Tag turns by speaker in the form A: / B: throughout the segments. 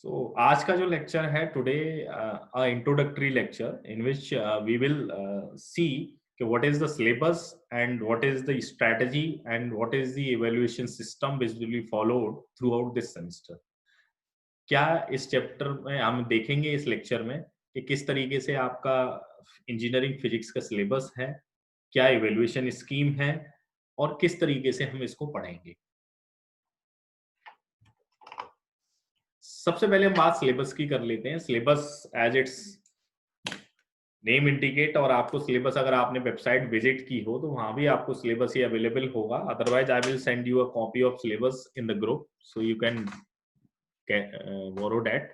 A: आज का जो लेक्चर है today introductory lecture in which we will see कि what is the syllabus and what is the strategy and what is the evaluation system which will be followed throughout this semester. क्या इस chapter में हम देखेंगे इस lecture में कि किस तरीके से आपका इंजीनियरिंग फिजिक्स का सिलेबस है, क्या इवैल्यूएशन स्कीम है और किस तरीके से हम इसको पढ़ेंगे। सबसे पहले हम बात सिलेबस की कर लेते हैं। Syllabus as its name indicate, और आपको सिलेबस अगर आपने वेबसाइट विजिट की हो तो वहां भी आपको सिलेबस ही अवेलेबल होगा। Otherwise I will send you a copy of syllabus in the group so you can borrow that.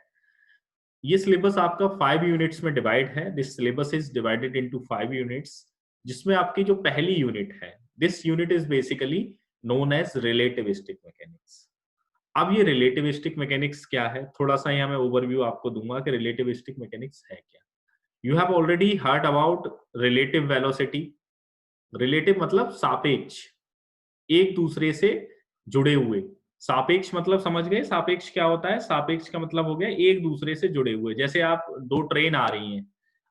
A: ये सिलेबस आपका 5 यूनिट्स में डिवाइड है। This syllabus is divided into 5 units, जिसमें आपकी जो पहली यूनिट है, this unit is basically known as relativistic mechanics. अब ये रिलेटिविस्टिक मैकेनिक्स क्या है, थोड़ा सा यहाँ मैं ओवरव्यू आपको दूंगा कि रिलेटिविस्टिक मैकेनिक्स है क्या। You have already heard about relative velocity. Relative मतलब सापेक्ष, एक दूसरे से जुड़े हुए। सापेक्ष मतलब समझ गए, सापेक्ष क्या होता है? सापेक्ष का मतलब हो गया एक दूसरे से जुड़े हुए। जैसे आप दो ट्रेन आ रही हैं,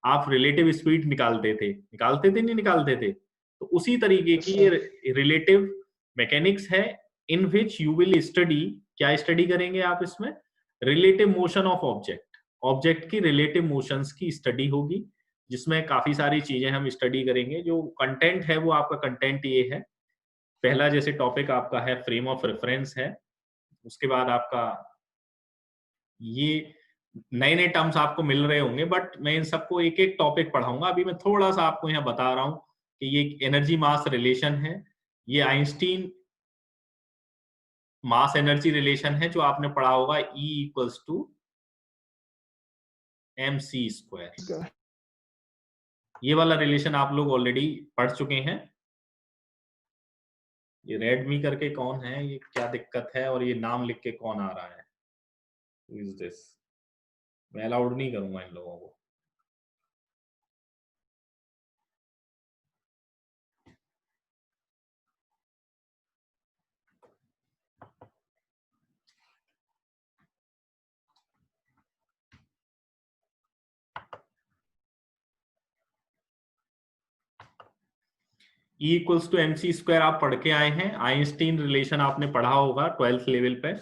A: आप रिलेटिव स्पीड नहीं निकालते थे, तो उसी तरीके की ये रिलेटिव मैकेनिक्स है इन विच यू विल स्टडी। क्या स्टडी करेंगे आप इसमें? Relative motion of object, object की रिलेटिव मोशंस की स्टडी होगी, जिसमें काफी सारी चीजें हम स्टडी करेंगे। जो कंटेंट है वो आपका कंटेंट ये है। पहला जैसे टॉपिक आपका है फ्रेम ऑफ रेफरेंस है, उसके बाद आपका ये नए नए टर्म्स आपको मिल रहे होंगे, बट मैं इन सबको एक एक टॉपिक पढ़ाऊंगा। अभी मैं थोड़ा सा आपको यहाँ बता रहा हूँ कि ये एनर्जी मास रिलेशन है, ये आइंस्टीन मास एनर्जी रिलेशन है जो आपने पढ़ा होगा, E इक्वल्स टू mc²। ये वाला रिलेशन आप लोग ऑलरेडी पढ़ चुके हैं। ये रेडमी करके कौन है, ये क्या दिक्कत है, और ये नाम लिख के कौन आ रहा है? Who is this? मैं अलाउड नहीं करूंगा इन लोगों को। E इक्वल्स टू mc² आप पढ़ के आए हैं। आइंस्टीन रिलेशन आपने पढ़ा होगा 12th लेवल पे।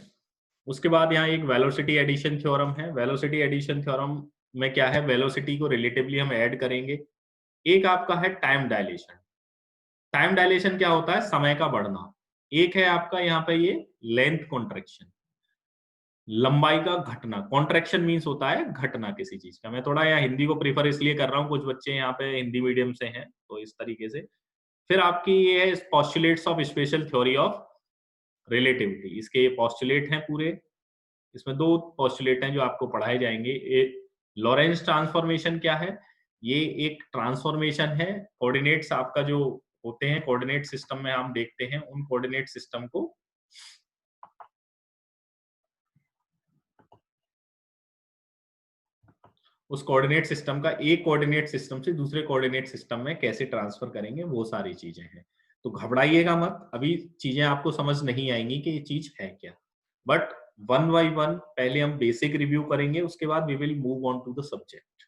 A: उसके बाद यहाँ एक वेलोसिटी एडिशन थ्योरम है। वेलोसिटी एडिशन थ्योरम में क्या है, वेलोसिटी को रिलेटिवली हम ऐड करेंगे। एक आपका है टाइम डायलेशन। टाइम डायलेशन क्या होता है? समय का बढ़ना। एक है आपका यहाँ पे ये लेंथ कॉन्ट्रैक्शन, लंबाई का घटना। कॉन्ट्रैक्शन मीन्स होता है घटना किसी चीज का। मैं थोड़ा यहाँ हिंदी को प्रीफर इसलिए कर रहा हूँ, कुछ बच्चे यहाँ पे हिंदी मीडियम से हैं, तो इस तरीके से। फिर आपकी ये है postulates of special theory of relativity. इसके ये पोस्टुलेट हैं पूरे। इसमें दो पोस्टुलेट हैं जो आपको पढ़ाए जाएंगे। लॉरेंस ट्रांसफॉर्मेशन क्या है? ये एक ट्रांसफॉर्मेशन है। कोऑर्डिनेट्स आपका जो होते हैं, कोऑर्डिनेट सिस्टम में हम देखते हैं, उन कोऑर्डिनेट सिस्टम को उस कोऑर्डिनेट सिस्टम का एक कोऑर्डिनेट सिस्टम से दूसरे कोऑर्डिनेट सिस्टम में कैसे ट्रांसफर करेंगे, वो सारी चीजें हैं। तो घबराइएगा मत, अभी चीजें आपको समझ नहीं आएंगी कि ये चीज है क्या, बट वन बाय वन पहले हम बेसिक रिव्यू करेंगे, उसके बाद we will move on to the subject.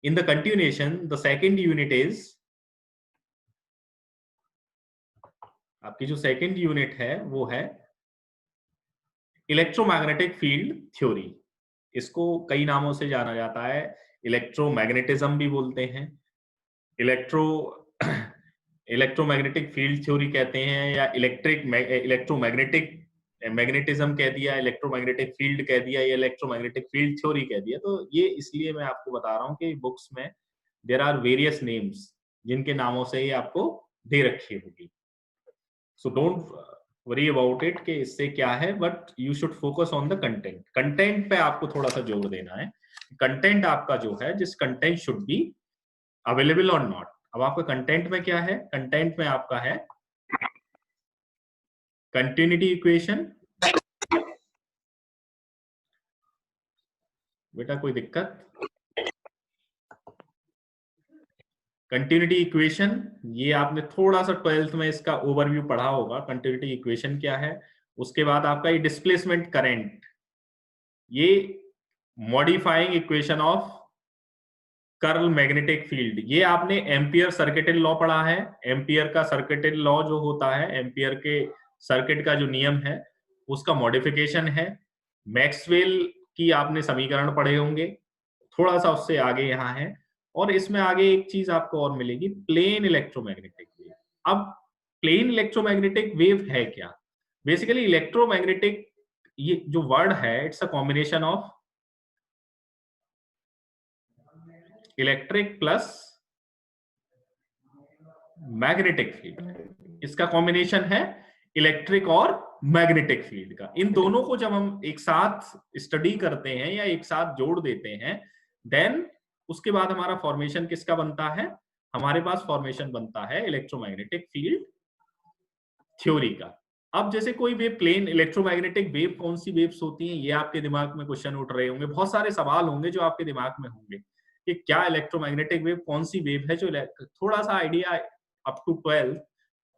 A: In the continuation the second unit is, आपकी जो सेकेंड यूनिट है वो है इलेक्ट्रोमैग्नेटिक फील्ड थ्योरी। इसको कई नामों से जाना जाता है। इलेक्ट्रोमैग्नेटिज्म भी बोलते हैं, इलेक्ट्रोमैग्नेटिक फील्ड थ्योरी कहते हैं, या इलेक्ट्रोमैग्नेटिक मैग्नेटिज्म कह दिया, इलेक्ट्रोमैग्नेटिक फील्ड कह दिया, या इलेक्ट्रोमैग्नेटिक फील्ड थ्योरी कह दिया। तो ये इसलिए मैं आपको बता रहा हूँ कि बुक्स में देयर आर वेरियस नेम्स जिनके नामों से ये आपको दे रखी होगी। So don't worry about it कि इससे क्या है, but you should focus on the content. Content पे आपको थोड़ा सा जोर देना है। कंटेंट आपका जो है, जिस कंटेंट शुड बी अवेलेबल और नॉट। अब आपका कंटेंट में क्या है? कंटेंट में आपका है कंटिन्यूटी इक्वेशन। बेटा कोई दिक्कत? कंटिन्यूटी इक्वेशन, ये आपने थोड़ा सा 12th में इसका ओवरव्यू पढ़ा होगा, कंटिन्यूटी इक्वेशन क्या है। उसके बाद आपका ये डिस्प्लेसमेंट करंट, ये modifying equation of curl magnetic field, ये आपने एम्पियर सर्किटल लॉ पढ़ा है। एम्पियर का सर्किटल लॉ जो होता है, एम्पियर के सर्किट का जो नियम है उसका मॉडिफिकेशन है। मैक्सवेल की आपने समीकरण पढ़े होंगे, थोड़ा सा उससे आगे यहाँ है। और इसमें आगे एक चीज आपको और मिलेगी, प्लेन इलेक्ट्रोमैग्नेटिक वेव। अब प्लेन इलेक्ट्रोमैग्नेटिक वेव है क्या? बेसिकली इलेक्ट्रोमैग्नेटिक, ये जो वर्ड है, it's a combination of electric plus magnetic field. इसका कॉम्बिनेशन है इलेक्ट्रिक और मैग्नेटिक फील्ड का। इन दोनों को जब हम एक साथ स्टडी करते हैं या एक साथ जोड़ देते हैं, देन उसके बाद हमारा फॉर्मेशन किसका बनता है? हमारे पास फॉर्मेशन बनता है इलेक्ट्रोमैग्नेटिक फील्ड थ्योरी का। अब जैसे कोई वेव, प्लेन इलेक्ट्रोमैग्नेटिक वेव कौन सी वेव्स होती हैं, ये आपके दिमाग में क्वेश्चन उठ रहे होंगे, बहुत सारे सवाल होंगे जो आपके दिमाग में होंगे कि क्या इलेक्ट्रोमैग्नेटिक वेव कौन सी वेव है जो, थोड़ा सा आइडिया अप टू 12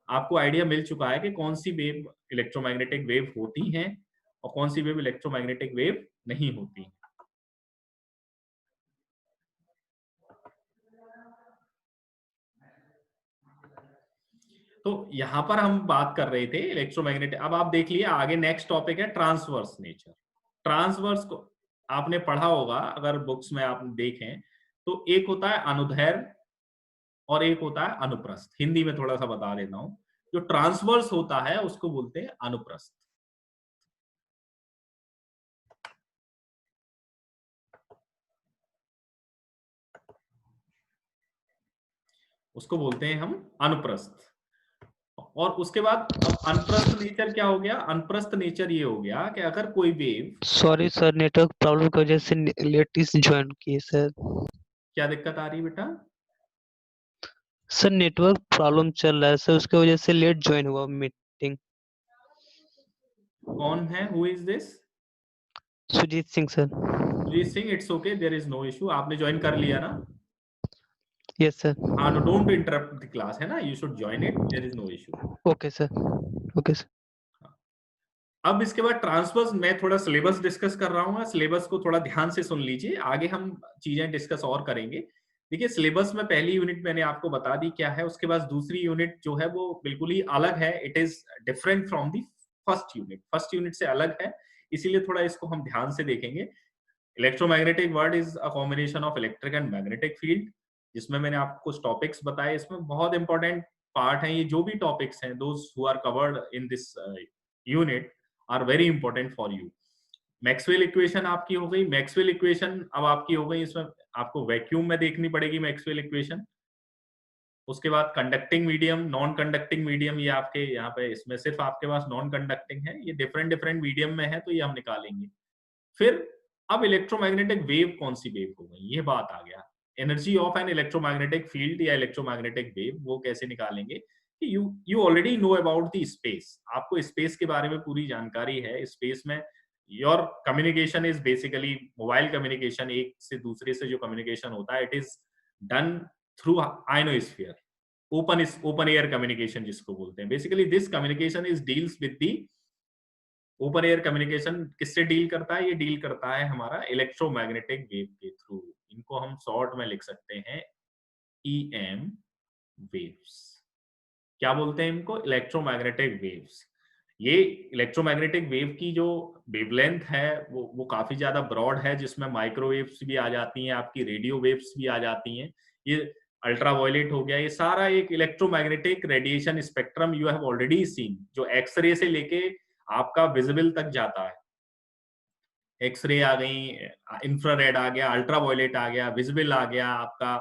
A: आपको आइडिया मिल चुका है कि कौन सी वेव इलेक्ट्रोमैग्नेटिक वेव होती हैं और कौन सी वेव इलेक्ट्रोमैग्नेटिक वेव नहीं होती। तो यहां पर हम बात कर रहे थे इलेक्ट्रोमैग्नेटिक। अब आप देख लिए आगे नेक्स्ट टॉपिक है ट्रांसवर्स नेचर। ट्रांसवर्स को आपने पढ़ा होगा अगर बुक्स में आप देखें तो, एक होता है अनुदैर्घ्य और एक होता है अनुप्रस्थ। हिंदी में थोड़ा सा बता देता हूं, जो ट्रांसवर्स होता है उसको बोलते हैं अनुप्रस्थ। उसको बोलते हैं हम अनुप्रस्थ। और उसके बाद अब अनप्रस्थ नेचर क्या हो गया? अनप्रस्थ नेचर ये हो गया कि अगर कोई wave,
B: sorry sir, network problem की वजह से लेटेस्ट ज्वाइन किए सर।
A: क्या दिक्कत आ रही है बेटा?
B: सर नेटवर्क प्रॉब्लम चल रहा है सर, उसकी वजह से लेट ज्वाइन हुआ मीटिंग।
A: कौन है? Who is this?
B: Sujeet Singh sir.
A: Sujeet Singh, it's okay, there is no issue. आपने ज्वाइन कर लिया ना?
B: Yes sir.
A: हाँ, डोंट इंटरप्ट द क्लास, है ना, you should join it, there is no issue.
B: Okay sir. Okay sir.
A: अब इसके बाद ट्रांसवर्स, मैं थोड़ा सिलेबस डिस्कस कर रहा हूँ, सिलेबस को थोड़ा ध्यान से सुन लीजिए, आगे हम चीजें डिस्कस और करेंगे। देखिए सिलेबस में पहली यूनिट मैंने आपको बता दी क्या है, उसके बाद दूसरी यूनिट जो है वो बिल्कुल ही अलग है, it is different from the first unit, first unit से अलग है, इसीलिए थोड़ा इसको हम ध्यान से देखेंगे। Electromagnetic word is a combination of electric and magnetic field, जिसमें मैंने आपको कुछ टॉपिक्स बताए, इसमें बहुत इंपॉर्टेंट पार्ट है ये, जो भी टॉपिक्स हैं those who are covered in this unit are very important for you. Maxwell equation आपकी हो गई, मैक्सवेल इक्वेशन अब आपकी हो गई, इसमें आपको वैक्यूम में देखनी पड़ेगी मैक्सवेल इक्वेशन। उसके बाद conducting medium, non conducting medium, ये आपके यहाँ पे, इसमें सिर्फ आपके पास नॉन कंडक्टिंग है, ये डिफरेंट डिफरेंट मीडियम में है तो ये हम निकालेंगे। फिर अब इलेक्ट्रोमैग्नेटिक वेव कौन सी वेव हो गई, ये बात आ गया। Energy of an electromagnetic field या इलेक्ट्रोमैग्नेटिक वेव वो कैसे निकालेंगे कि you already know about the space, आपको स्पेस के बारे में पूरी जानकारी है। स्पेस में your communication is basically mobile communication, एक से दूसरे से जो कम्युनिकेशन होता है it is done through ionosphere, open air communication जिसको बोलते हैं। Basically this communication is deals with the open air communication. किससे डील करता है? ये डील करता है हमारा इलेक्ट्रोमैग्नेटिक वेव के थ्रू। इनको हम शॉर्ट में लिख सकते हैं EM वेव्स। क्या बोलते हैं इनको? Electromagnetic waves. ये इलेक्ट्रोमैग्नेटिक वेव की जो वेवलेंथ है वो काफी ज्यादा ब्रॉड है, जिसमें माइक्रोवेव्स भी आ जाती हैं, आपकी रेडियो वेव्स भी आ जाती हैं, ये अल्ट्रावायलेट हो गया, ये सारा एक electromagnetic radiation spectrum you have already seen, जो एक्सरे से लेके आपका विजिबल तक जाता है। एक्सरे आ गई, इंफ्रारेड आ गया, अल्ट्रावायलेट आ गया, विजिबल आ गया आपका,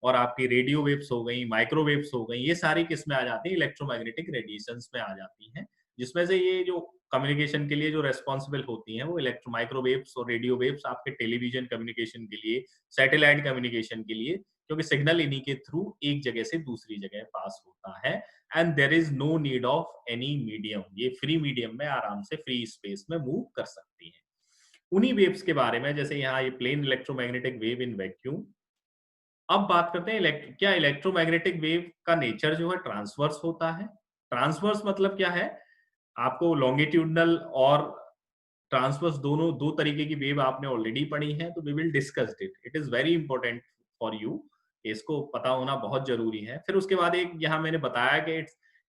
A: और आपकी रेडियो वेव्स हो गई, माइक्रोवेव्स हो गई, ये सारी किस में आ जाती है? इलेक्ट्रोमैग्नेटिक रेडिएशंस में आ जाती हैं, जिसमें से ये जो कम्युनिकेशन के लिए जो रेस्पॉन्सिबल होती हैं वो इलेक्ट्रो माइक्रोवेव्स और रेडियो वेव्स आपके टेलीविजन कम्युनिकेशन के लिए, सैटेलाइट कम्युनिकेशन के लिए, क्योंकि सिग्नल इन्हीं के थ्रू एक जगह से दूसरी जगह पास होता है। And there is no need of any medium, ये फ्री मीडियम में आराम से फ्री स्पेस में मूव कर सकती है। उन्हीं वेव्स के बारे में, जैसे यहाँ ये plane electromagnetic wave in vacuum. अब बात करते हैं क्या इलेक्ट्रोमैग्नेटिक वेव का नेचर जो है ट्रांसवर्स होता है? ट्रांसवर्स मतलब क्या है? आपको लॉन्गिट्यूडनल और ट्रांसवर्स दोनों दो तरीके की वेव आपने ऑलरेडी पढ़ी है, तो we will discuss it is very important for you, इसको पता होना बहुत जरूरी है। फिर उसके बाद एक यहाँ मैंने बताया कि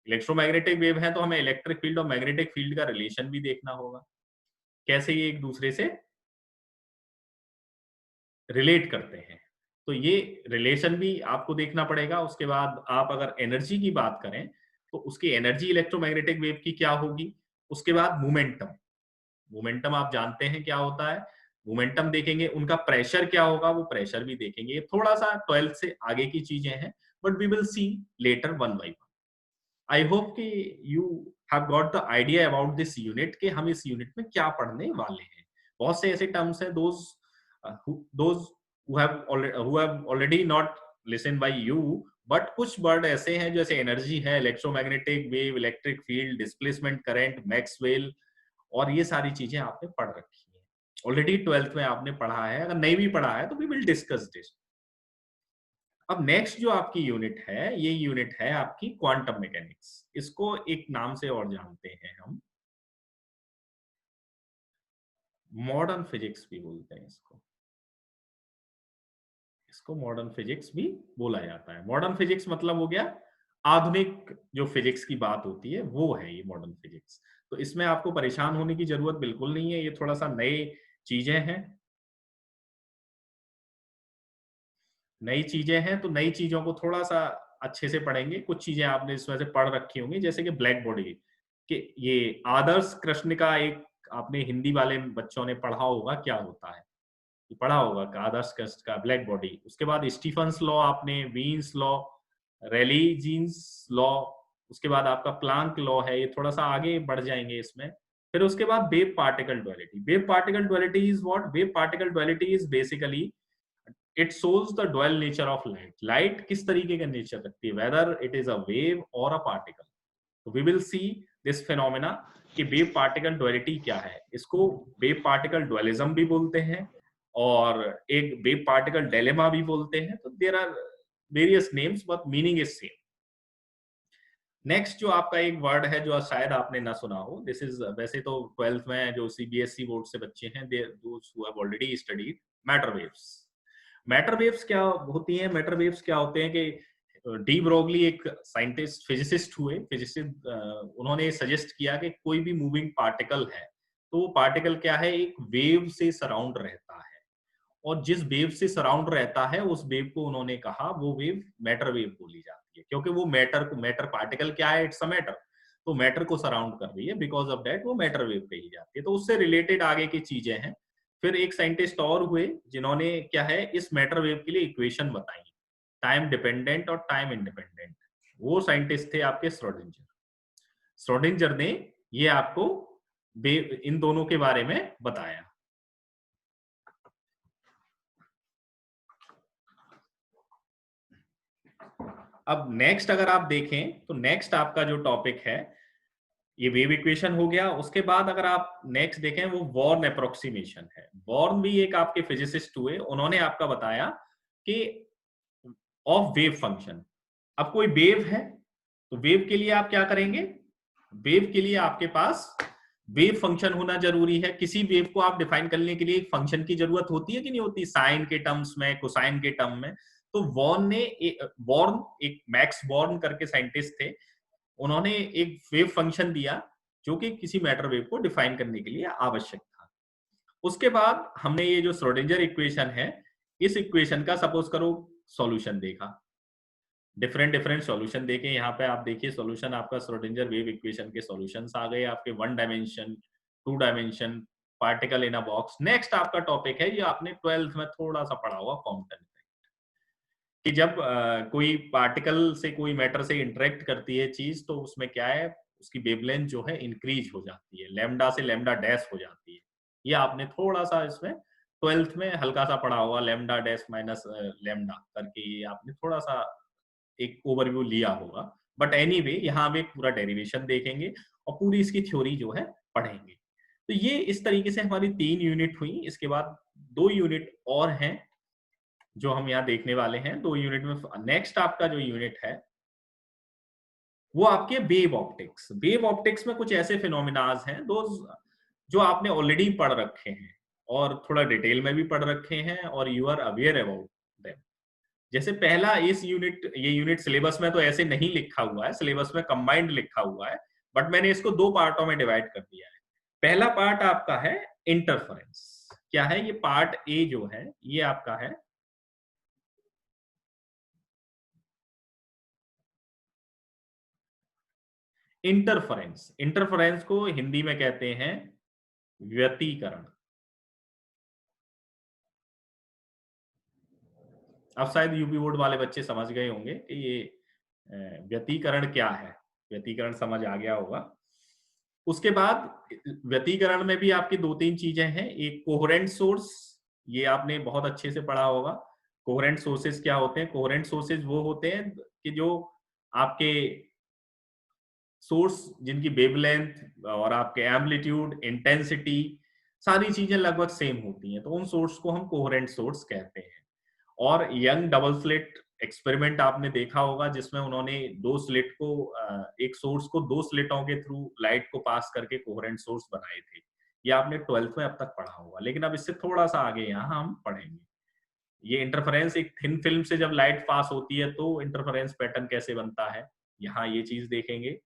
A: इलेक्ट्रोमैग्नेटिक वेव है, तो हमें इलेक्ट्रिक फील्ड और मैग्नेटिक फील्ड का रिलेशन भी देखना होगा, कैसे ये एक दूसरे से रिलेट करते हैं, तो ये रिलेशन भी आपको देखना पड़ेगा। उसके बाद आप अगर एनर्जी की बात करें तो उसकी एनर्जी इलेक्ट्रोमैग्नेटिक वेव की क्या होगी। उसके बाद मोमेंटम, मोमेंटम आप जानते हैं क्या होता है, मोमेंटम देखेंगे। उनका प्रेशर क्या होगा, वो प्रेशर भी देखेंगे। ये थोड़ा सा 12th से आगे की चीजें हैं, but we will see later one by one. I hope कि you have got the idea about this unit, कि हम इस यूनिट में क्या पढ़ने वाले हैं। बहुत से ऐसे टर्म्स हैं, those who have already not listened by you, but कुछ वर्ड ऐसे हैं जैसे एनर्जी है, electromagnetic wave, electric field, displacement current, Maxwell, और ये सारी चीजें आपने पढ़ रखी है ऑलरेडी, 12th में आपने पढ़ा है। अगर नहीं भी पढ़ा है तो वी विल डिस्कस दिस। अब नेक्स्ट जो आपकी यूनिट है, ये यूनिट है आपकी क्वांटम मैकेनिक्स। इसको एक नाम से और जानते हैं हम, मॉडर्न फिजिक्स भी बोलते हैं इसको, इसको मॉडर्न फिजिक्स भी बोला जाता है। मॉडर्न फिजिक्स मतलब हो गया आधुनिक जो फिजिक्स की बात होती है, वो है ये मॉडर्न फिजिक्स। तो इसमें आपको परेशान होने की जरूरत बिल्कुल नहीं है, ये थोड़ा सा नए चीजें हैं, नई चीजें हैं, तो नई चीजों को थोड़ा सा अच्छे से पढ़ेंगे। कुछ चीजें आपने इसमें से पढ़ रखी होंगी, जैसे कि ब्लैक बॉडी, कि ये आदर्श कृष्ण का एक आपने हिंदी वाले बच्चों ने पढ़ा होगा क्या होता है, पढ़ा होगा आदर्श कृष्ण का ब्लैक बॉडी। उसके बाद स्टीफन्स लॉ आपने, वीन्स लॉ, रेली जीन्स लॉ, उसके बाद आपका प्लांक लॉ है, ये थोड़ा सा आगे बढ़ जाएंगे इसमें। फिर उसके बाद wave particle duality. Wave particle duality is what? Wave particle duality is basically it shows the dual nature of light. Light किस तरीके का नेचर रखती है, whether it is a wave और अ पार्टिकल। तो we will see this phenomena कि wave particle duality क्या है। इसको वेव पार्टिकल डुअलिज्म भी बोलते हैं, और एक वेव पार्टिकल डिलेमा भी बोलते हैं। तो there are various names, but meaning is same. Next जो आपका एक वर्ड है जो शायद आपने ना सुना हो, दिस इज, वैसे तो 12th में जो सीबीएसई बोर्ड से बच्चे हैं, they those who have already studied matter waves. Matter waves क्या होती हैं? मैटर वेव्स क्या होते हैं कि डी ब्रोगली एक साइंटिस्ट फिजिसिस्ट हुए, फिजिसिस्ट, उन्होंने सजेस्ट किया कि कोई भी मूविंग पार्टिकल है तो वो पार्टिकल क्या है, एक वेव से सराउंड रहता है, और जिस वेव से सराउंड रहता है उस वेव को उन्होंने कहा वो वेव मैटर वेव बोली जाती है, क्योंकि वो मैटर पार्टिकल क्या है, इट्स अ मैटर, तो मैटर को सराउंड कर रही है, बिकॉज ऑफ दैट वो मैटर वेव कही जाती है। तो उससे रिलेटेड आगे की चीजें हैं। फिर एक साइंटिस्ट और हुए जिन्होंने क्या है, इस मैटर वेव के लिए इक्वेशन बताई, टाइम डिपेंडेंट और टाइम इंडिपेंडेंट। वो साइंटिस्ट थे आपके श्रोडिंजर। श्रोडिंजर ने ये आपको इन दोनों के बारे में बताया। अब नेक्स्ट अगर आप देखें तो नेक्स्ट आपका जो टॉपिक है ये वेव इक्वेशन हो गया। उसके बाद अगर आप नेक्स्ट देखें वो बॉर्न अप्रोक्सीमेशन है। बॉर्न भी एक आपके फिजिसिस्ट हुए, उन्होंने आपका बताया कि ऑफ वेव फंक्शन। अब कोई वेव है तो वेव के लिए आप क्या करेंगे, वेव के लिए आपके पास वेव फंक्शन होना जरूरी है। किसी वेव को आप डिफाइन करने के लिए एक फंक्शन की जरूरत होती है कि नहीं होती, साइन के टर्म्स में, कोसाइन के टर्म में। तो बॉर्न एक मैक्स बॉर्न करके साइंटिस्ट थे, उन्होंने एक वेव फंक्शन दिया जो कि किसी मैटर वेव को डिफाइन करने के लिए आवश्यक था। उसके बाद हमने ये जो श्रोडिंजर इक्वेशन है, इस इक्वेशन का सपोज करो सॉल्यूशन देखा, डिफरेंट डिफरेंट सॉल्यूशन देखे। यहाँ पे आप देखिए सॉल्यूशन आपका श्रोडिंजर वेव इक्वेशन के सॉल्यूशंस आ गए आपके, 1 dimension, 2 dimension, particle in a box. Next आपका टॉपिक है, ये आपने 12th में थोड़ा सा पढ़ा होगा, कॉम्पटन इफेक्ट, कि जब कोई पार्टिकल से कोई मैटर से इंटरेक्ट करती है चीज, तो उसमें क्या है, उसकी वेवलेंथ जो है इंक्रीज हो जाती है, लैम्डा से लैम्डा डैश हो जाती है। ये आपने थोड़ा सा इसमें 12th में हल्का सा पढ़ा होगा, लैम्डा डैश माइनस लैम्डा करके, ये आपने थोड़ा सा एक ओवरव्यू लिया होगा। बट एनीवे यहाँ हम एक पूरा डेरिवेशन देखेंगे और पूरी इसकी थ्योरी जो है पढ़ेंगे। तो ये इस तरीके से हमारी 3 यूनिट हुई। इसके बाद 2 यूनिट और हैं जो हम यहाँ देखने वाले हैं। 2 यूनिट में नेक्स्ट आपका जो यूनिट है वो आपके वेव ऑप्टिक्स। वेव ऑप्टिक्स में कुछ ऐसे फिनोमिनाज हैं, जो आपने ऑलरेडी पढ़ रखे हैं और थोड़ा डिटेल में भी पढ़ रखे हैं और you are aware about them. जैसे पहला ये यूनिट सिलेबस में तो ऐसे नहीं लिखा हुआ है, सिलेबस में कंबाइंड लिखा हुआ है, बट मैंने इसको 2 पार्टों में डिवाइड कर दिया है। पहला पार्ट आपका है इंटरफेरेंस। क्या है ये पार्ट ए जो है, ये आपका है इंटरफेरेंस। इंटरफेरेंस को हिंदी में कहते हैं व्यतिकरण। अब शायद यूपी बोर्ड वाले बच्चे समझ गए होंगे कि ये व्यतिकरण क्या है, व्यतिकरण समझ आ गया होगा। उसके बाद व्यतिकरण में भी आपकी 2-3 चीजें हैं। एक कोहेरेंट सोर्स, ये आपने बहुत अच्छे से पढ़ा होगा। कोहेरेंट सोर्सेज क्या होते हैं? कोहेरेंट सोर्सेज वो होते हैं कि जो आपके सोर्स जिनकी वेवलेंथ और आपके एम्पलीट्यूड, इंटेंसिटी, सारी चीजें लगभग सेम होती हैं, तो उन सोर्स को हम कोहेरेंट सोर्स कहते हैं। और यंग डबल स्लिट एक्सपेरिमेंट आपने देखा होगा, जिसमें उन्होंने 2 स्लिट को एक सोर्स को 2 स्लिटों के थ्रू लाइट को पास करके कोहेरेंट सोर्स बनाए थे। ये आपने 12th में अब तक पढ़ा होगा, लेकिन अब इससे थोड़ा सा आगे यहाँ हम पढ़ेंगे। ये इंटरफेरेंस, एक थिन फिल्म से जब लाइट पास होती है तो इंटरफेरेंस पैटर्न कैसे बनता है, यहाँ ये चीज देखेंगे।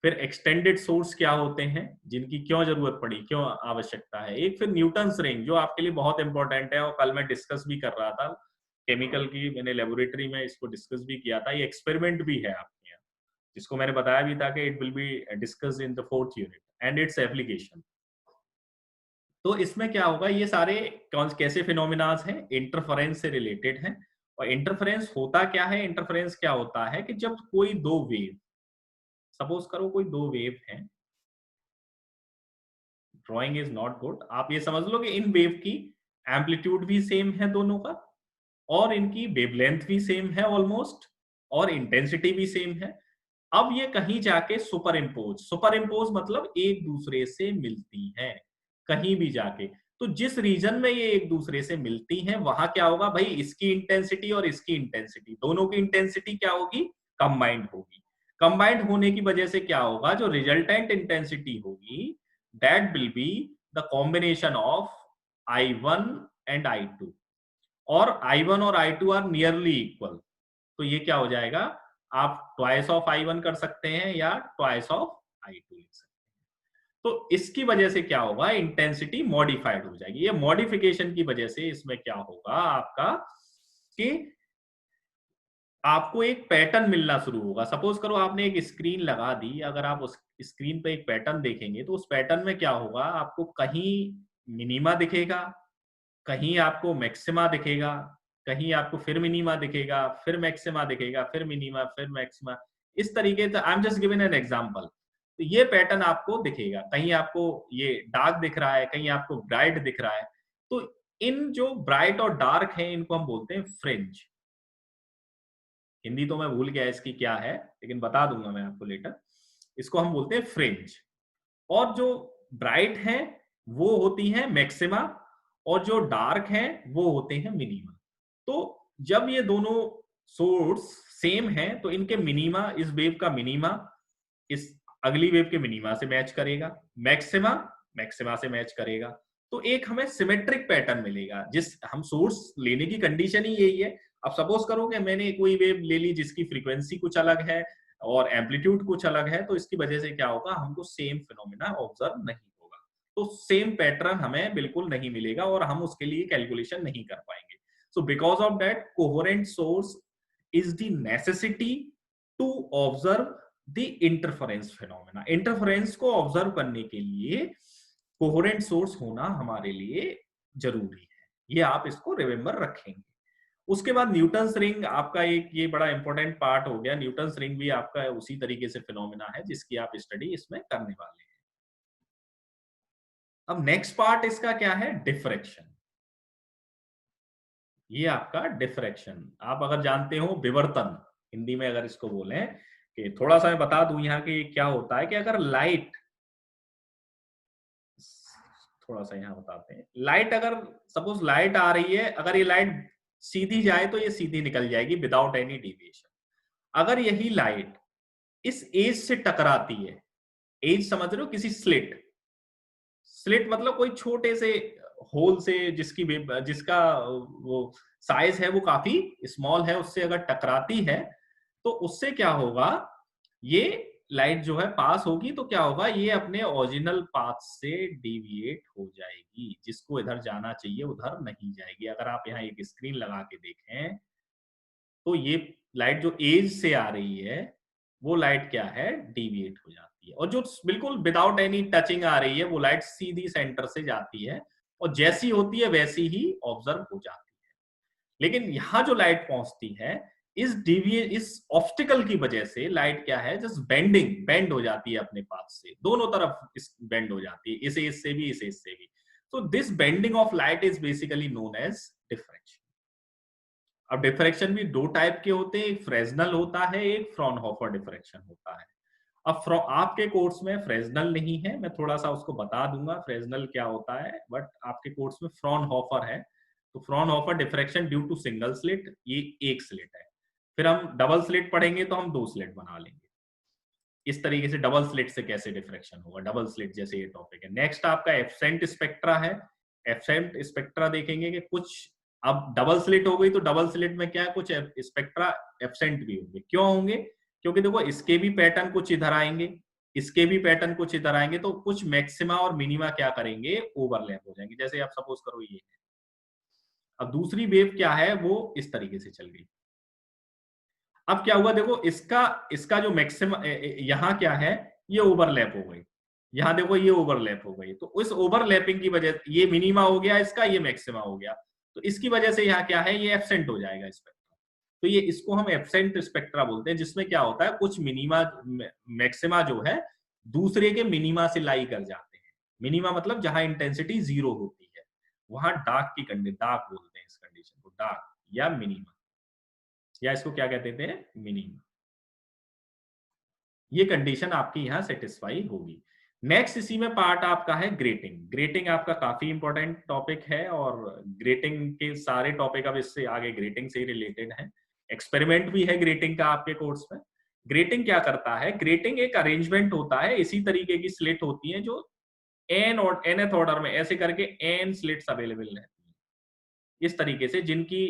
A: फिर एक्सटेंडेड सोर्स क्या होते हैं, जिनकी क्यों जरूरत पड़ी, क्यों आवश्यकता है। एक फिर न्यूटन्स रिंग, जो आपके लिए बहुत इंपॉर्टेंट है और कल मैं डिस्कस भी कर रहा था केमिकल की, मैंने लेबोरेटरी में इसको डिस्कस भी किया था। ये एक्सपेरिमेंट भी है आपके यहाँ, जिसको मैंने बताया भी था कि it will be discussed in the 4th unit and its application. तो इसमें क्या होगा, ये सारे कैसे फिनोमिनाज हैं, इंटरफेरेंस से रिलेटेड हैं। और इंटरफेरेंस होता क्या है, इंटरफेरेंस क्या होता है कि जब कोई 2 वेव, सपोज करो कोई 2 वेव हैं, ड्राइंग इज नॉट गुड, आप ये समझ लो कि इन वेव की एम्पलीट्यूड भी सेम है दोनों का, और इनकी वेवलेंथ भी सेम है ऑलमोस्ट, और इंटेंसिटी भी सेम है। अब ये कहीं जाके सुपर इम्पोज मतलब एक दूसरे से मिलती हैं कहीं भी जाके। तो जिस रीजन में ये एक दूसरे से मिलती हैं, वहां क्या होगा भाई, इसकी इंटेंसिटी और इसकी इंटेंसिटी, दोनों की इंटेंसिटी क्या होगी, कंबाइंड होगी। कंबाइंड होने की वजह से क्या होगा, जो रिजल्टेंट इंटेंसिटी होगी, that will be the combination of I1 and I2, और I1 और I2 आर नियरली इक्वल। तो ये क्या हो जाएगा, आप ट्वाइस ऑफ I1 कर सकते हैं या ट्वाइस ऑफ I2 लिख सकते हैं। तो इसकी वजह से क्या होगा, इंटेंसिटी मॉडिफाइड हो जाएगी। ये मॉडिफिकेशन की वजह से इसमें क्या होगा आपका, कि आपको एक पैटर्न मिलना शुरू होगा। सपोज करो आपने एक स्क्रीन लगा दी, अगर आप उस स्क्रीन पे एक पैटर्न देखेंगे तो उस पैटर्न में क्या होगा, आपको कहीं मिनिमा दिखेगा, कहीं आपको मैक्सिमा दिखेगा, कहीं आपको फिर मिनिमा दिखेगा, फिर मैक्सिमा दिखेगा, फिर मिनिमा, फिर मैक्सिमा। इस तरीके से I am just giving an example. तो ये पैटर्न आपको दिखेगा, कहीं आपको ये डार्क दिख रहा है, कहीं आपको ब्राइट दिख रहा है। तो इन जो ब्राइट और डार्क है, इनको हम बोलते हैं फ्रिंज। हिंदी तो मैं भूल गया इसकी क्या है, लेकिन बता दूंगा मैं आपको लेटर। इसको हम बोलते हैं फ्रिंज। और जो ब्राइट हैं वो होती हैं मैक्सिमा, और जो डार्क हैं वो होते हैं मिनिमा। तो जब ये दोनों सोर्स सेम हैं तो इनके मिनिमा, इस वेव का मिनिमा इस अगली वेव के मिनिमा से मैच करेगा, मैक्सिमा मैक्सिमा से मैच करेगा। तो एक हमें सिमेट्रिक पैटर्न मिलेगा। जिस हम सोर्स लेने की कंडीशन ही यही है। अब सपोज करो कि मैंने कोई वेव ले ली जिसकी फ्रीक्वेंसी कुछ अलग है और एम्पलीट्यूड कुछ अलग है, तो इसकी वजह से क्या होगा, हमको सेम फिनोमेना ऑब्जर्व नहीं होगा, तो सेम पैटर्न हमें बिल्कुल नहीं मिलेगा और हम उसके लिए कैलकुलेशन नहीं कर पाएंगे। So because of that, coherent source is the necessity to observe the interference phenomena. Interference को ऑब्जर्व करने के लिए कोहेरेंट सोर्स होना हमारे लिए जरूरी है। ये आप इसको रिमेंबर रखेंगे। उसके बाद न्यूटन्स रिंग आपका एक ये बड़ा इंपॉर्टेंट पार्ट हो गया। न्यूटन्स रिंग भी आपका उसी तरीके से फिनोमेना है जिसकी आप स्टडी इसमें करने वाले हैं। अब नेक्स्ट पार्ट इसका क्या है, डिफ्रैक्शन। ये आपका डिफ्रैक्शन, आप अगर जानते हो विवर्तन, हिंदी में अगर इसको बोले, कि थोड़ा सा मैं बता दूं यहाँ कि क्या होता है कि अगर लाइट, थोड़ा सा यहाँ बताते हैं, लाइट अगर सपोज लाइट आ रही है, अगर ये लाइट सीधी जाए तो ये सीधी निकल जाएगी विदाउट एनी डिविएशन। अगर यही लाइट इस एज से टकराती है, एज समझ रहे हो, किसी स्लिट स्लिट मतलब कोई छोटे से होल से जिसका वो साइज है वो काफी स्मॉल है, उससे अगर टकराती है तो उससे क्या होगा, ये लाइट जो है पास होगी तो क्या होगा, ये अपने ओरिजिनल पाथ से डिविएट हो जाएगी, जिसको इधर जाना चाहिए उधर नहीं जाएगी। अगर आप यहाँ एक स्क्रीन लगा के देखें तो ये लाइट जो एज से आ रही है वो लाइट क्या है, डिविएट हो जाती है, और जो बिल्कुल विदाउट एनी टचिंग आ रही है वो लाइट सीधी सेंटर से जाती है और जैसी होती है वैसी ही ऑब्जर्व हो जाती है। लेकिन यहां जो लाइट पहुंचती है, इस ऑब्स्टिकल की वजह से लाइट क्या है, जस्ट बेंड हो जाती है अपने पाथ से, दोनों तरफ बेंड हो जाती है, इसे इससे भी इसे इससे भी। तो this bending of light is basically known as diffraction. अब डिफ्रैक्शन भी दो टाइप के होते हैं, एक फ्रेस्नेल होता है, एक फ्रॉनहोफर डिफ्रैक्शन होता है। अब आपके कोर्स में फ्रेस्नेल नहीं है, मैं थोड़ा सा उसको बता दूंगा फ्रेस्नेल क्या होता है, बट आपके कोर्स में फ्रॉनहोफर है। तो Fraunhofer diffraction due to single slit, ये एक स्लिट है। फिर हम डबल स्लिट पढ़ेंगे तो हम दो स्लिट बना लेंगे। इस तरीके से डबल स्लिट से कैसे डिफ्रैक्शन होगा, डबल स्लिट जैसे ये टॉपिक है। नेक्स्ट आपका एब्सेंट स्पेक्ट्रा है। एब्सेंट स्पेक्ट्रा देखेंगे कि कुछ, अब डबल स्लिट हो गई तो डबल स्लिट में क्या है, कुछ स्पेक्ट्रा एब्सेंट भी होंगे। क्यों होंगे, क्योंकि देखो इसके भी पैटर्न कुछ इधर आएंगे, इसके भी पैटर्न कुछ इधर आएंगे, तो कुछ मैक्सिमा और मिनिमा क्या करेंगे, ओवरलैप हो जाएंगे। जैसे आप सपोज करो ये है, अब दूसरी वेव क्या है वो इस तरीके से चल गई। अब क्या हुआ, देखो इसका जो मैक्सिमम यहाँ क्या है, ये ओवरलैप हो गई, यहाँ देखो ये ओवरलैप हो गई, तो इस ओवरलैपिंग की वजह से ये मिनिमा हो गया इसका, ये मैक्सिमा हो गया, तो इसकी वजह से यहाँ क्या है, ये एब्सेंट हो जाएगा स्पेक्ट्रा। तो ये इसको हम एब्सेंट स्पेक्ट्रा बोलते हैं, जिसमें क्या होता है, कुछ मिनिमा मैक्सिमा जो है दूसरे के मिनिमा से लाई कर जाते हैं। मिनिमा मतलब जहां इंटेंसिटी 0 होती है वहां डार्क की कंडीशन, डार्क बोलते हैं इस कंडीशन को, डार्क या मिनिमा, या इसको क्या कहते थे, मिनिमा। ये कंडीशन आपकी यहां सेटिस्फाई होगी। नेक्स्ट इसी में पार्ट आपका है ग्रेटिंग। ग्रेटिंग आपका काफी इंपॉर्टेंट टॉपिक है, और ग्रेटिंग के सारे टॉपिक अब इससे आगे ग्रेटिंग से ही रिलेटेड है। एक्सपेरिमेंट भी है ग्रेटिंग का आपके कोर्स में। ग्रेटिंग क्या करता है, ग्रेटिंग एक अरेंजमेंट होता है, इसी तरीके की स्लिट होती है जो एन और nth ऑर्डर में ऐसे करके एन स्लिट्स अवेलेबल रहती है, इस तरीके से जिनकी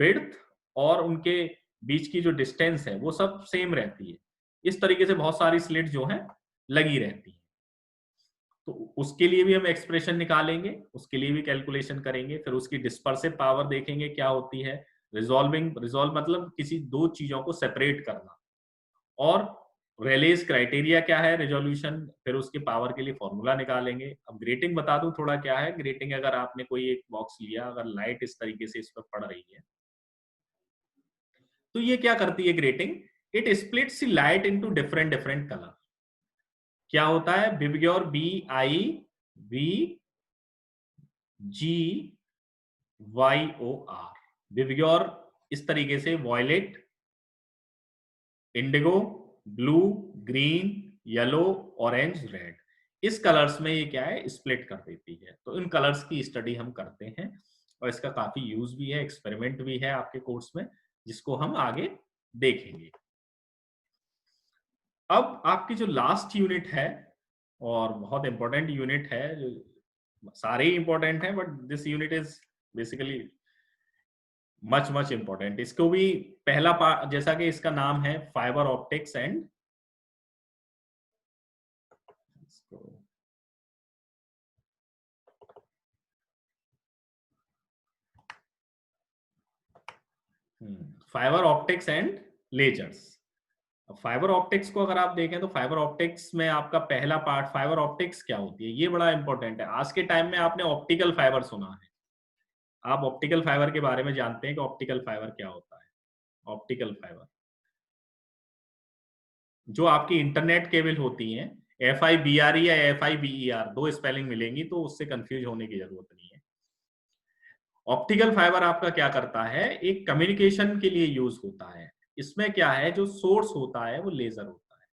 A: विड्थ और उनके बीच की जो डिस्टेंस है वो सब सेम रहती है। इस तरीके से बहुत सारी स्लिट जो है लगी रहती है। तो उसके लिए भी हम एक्सप्रेशन निकालेंगे, उसके लिए भी कैलकुलेशन करेंगे, फिर उसकी डिस्पर्सिव पावर देखेंगे क्या होती है। रिजॉल्व मतलब किसी दो चीजों को सेपरेट करना, और रेलेस क्राइटेरिया क्या है रेजोल्यूशन, फिर उसके पावर के लिए फॉर्मूला निकालेंगे। अब ग्रेटिंग बता दूं थोड़ा क्या है। ग्रेटिंग अगर आपने कोई एक बॉक्स लिया, अगर लाइट इस तरीके से इस पर पड़ रही है, तो ये क्या करती है grating, it splits light into different different colour. क्या होता है, विबग्योर BIVGYOR, विबग्योर इस तरीके से violet, indigo, blue, green, yellow, orange, red, इस कलर्स में ये क्या है, स्प्लिट कर देती है। तो इन कलर्स की स्टडी हम करते हैं, और इसका काफी यूज भी है, एक्सपेरिमेंट भी है आपके कोर्स में, जिसको हम आगे देखेंगे। अब आपकी जो लास्ट यूनिट है, और बहुत इंपॉर्टेंट यूनिट है, जो सारे ही इंपॉर्टेंट हैं, but this unit is basically much much important. इसको भी पहला पार्ट, जैसा कि इसका नाम है fibre optics and, fibre optics and lasers. Fibre optics को अगर आप देखें तो फाइबर ऑप्टिक्स में आपका पहला पार्ट, फाइबर ऑप्टिक्स क्या होती है, ये बड़ा इंपॉर्टेंट है। आज के टाइम में आपने ऑप्टिकल फाइबर सुना है, आप ऑप्टिकल फाइबर के बारे में जानते हैं कि ऑप्टिकल फाइबर क्या होता है। ऑप्टिकल फाइबर जो आपकी इंटरनेट केबल होती हैं, FIBRE या FIBER, दो स्पेलिंग मिलेंगी, तो उससे कंफ्यूज होने की जरूरत नहीं है। ऑप्टिकल फाइबर आपका क्या करता है, एक कम्युनिकेशन के लिए यूज होता है। इसमें क्या है, जो सोर्स होता है वो लेजर होता है,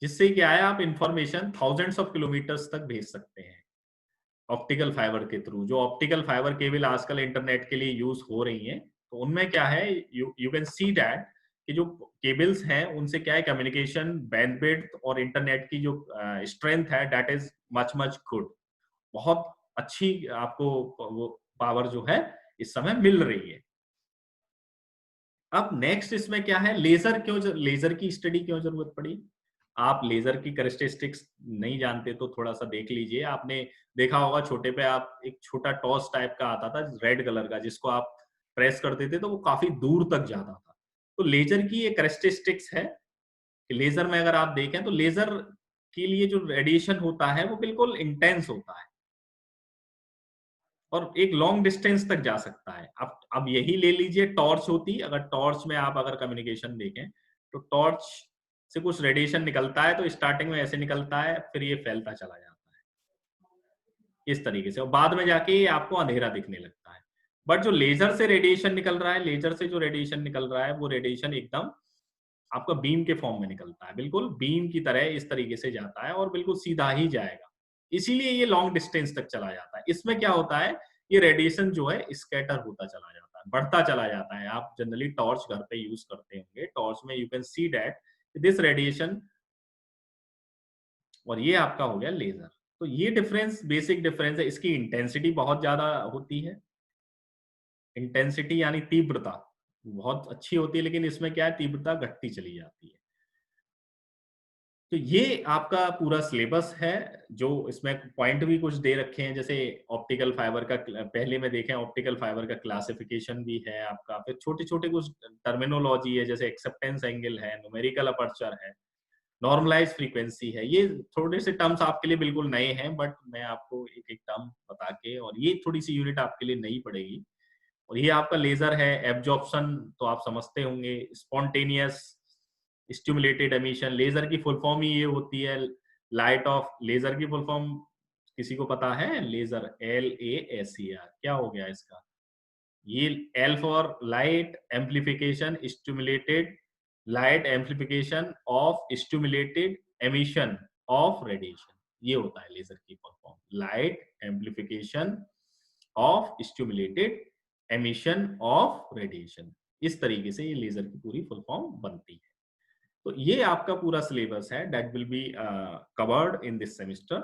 A: जिससे क्या है, आप इंफॉर्मेशन थाउजेंड्स ऑफ किलोमीटर्स तक भेज सकते हैं ऑप्टिकल फाइबर के थ्रू। जो ऑप्टिकल फाइबर केबल आजकल इंटरनेट के लिए यूज हो रही हैं, तो उनमें क्या है, यू कैन सी दैट कि जो केबल्स हैं उनसे क्या है, कम्युनिकेशन बैंडविड्थ और इंटरनेट की जो स्ट्रेंथ है that is much much good, बहुत अच्छी आपको वो पावर जो है इस समय मिल रही है। अब नेक्स्ट इसमें क्या है, लेजर क्यों, लेजर की स्टडी क्यों जरूरत पड़ी? आप लेजर की कैरेक्टरिस्टिक्स नहीं जानते तो थोड़ा सा देख लीजिए। आपने देखा होगा छोटे पे आप एक छोटा टॉर्च टाइप का आता था रेड कलर का, जिसको आप प्रेस करते थे तो वो काफी दूर तक जाता था। तो लेजर की एक कैरेक्टरिस्टिक्स है कि लेजर में अगर आप देखें तो लेजर के लिए जो रेडिएशन होता है वो बिल्कुल इंटेंस होता है और एक लॉन्ग डिस्टेंस तक जा सकता है। अब यही ले लीजिए टॉर्च होती, अगर टॉर्च में आप अगर कम्युनिकेशन देखें तो टॉर्च से कुछ रेडिएशन निकलता है तो स्टार्टिंग में ऐसे निकलता है, फिर ये फैलता चला जाता है इस तरीके से, और बाद में जाके ये आपको अंधेरा दिखने लगता है। बट जो लेजर से रेडिएशन निकल रहा है, लेजर से जो रेडिएशन निकल रहा है वो रेडिएशन एकदम आपका बीम के फॉर्म में निकलता है, बिल्कुल बीम की तरह इस तरीके से जाता है और बिल्कुल सीधा ही जाएगा, इसीलिए ये लॉन्ग डिस्टेंस तक चला जाता है। इसमें क्या होता है, ये रेडिएशन जो है स्कैटर होता चला जाता है, बढ़ता चला जाता है। आप जनरली टॉर्च घर पे यूज करते होंगे, टॉर्च में you can see that this radiation, और ये आपका हो गया लेजर। तो ये डिफरेंस, बेसिक डिफरेंस है। इसकी इंटेंसिटी बहुत ज्यादा होती है, इंटेंसिटी यानी तीव्रता बहुत अच्छी होती है, लेकिन इसमें क्या है, तीव्रता घटती चली जाती है। तो ये आपका पूरा सिलेबस है, जो इसमें पॉइंट भी कुछ दे रखे हैं, जैसे ऑप्टिकल फाइबर का पहले में देखें, ऑप्टिकल फाइबर का क्लासिफिकेशन भी है आपका, फिर छोटे छोटे कुछ टर्मिनोलॉजी है, जैसे एक्सेप्टेंस एंगल है, न्यूमेरिकल अपर्चर है, नॉर्मलाइज फ्रीक्वेंसी है। ये थोड़े से टर्म्स आपके लिए बिल्कुल नए हैं, बट मैं आपको एक एक टर्म बता के, और ये थोड़ी सी यूनिट आपके लिए नई पड़ेगी। और ये आपका लेजर है, एब्जॉर्प्शन तो आप समझते होंगे, स्पॉन्टेनियस स्टिमुलेटेड एमिशन, लेजर की फुल फॉर्म ही ये होती है, लाइट ऑफ, लेजर की फुल फॉर्म किसी को पता है? लेजर, LASER, क्या हो गया इसका? ये L for light amplification stimulated, light amplification of stimulated emission of radiation, ये होता है लेजर की full form, light amplification of stimulated emission of radiation. इस तरीके से ये लेजर की पूरी फुल फॉर्म बनती है। तो ये आपका पूरा सिलेबस है that will be covered in this semester.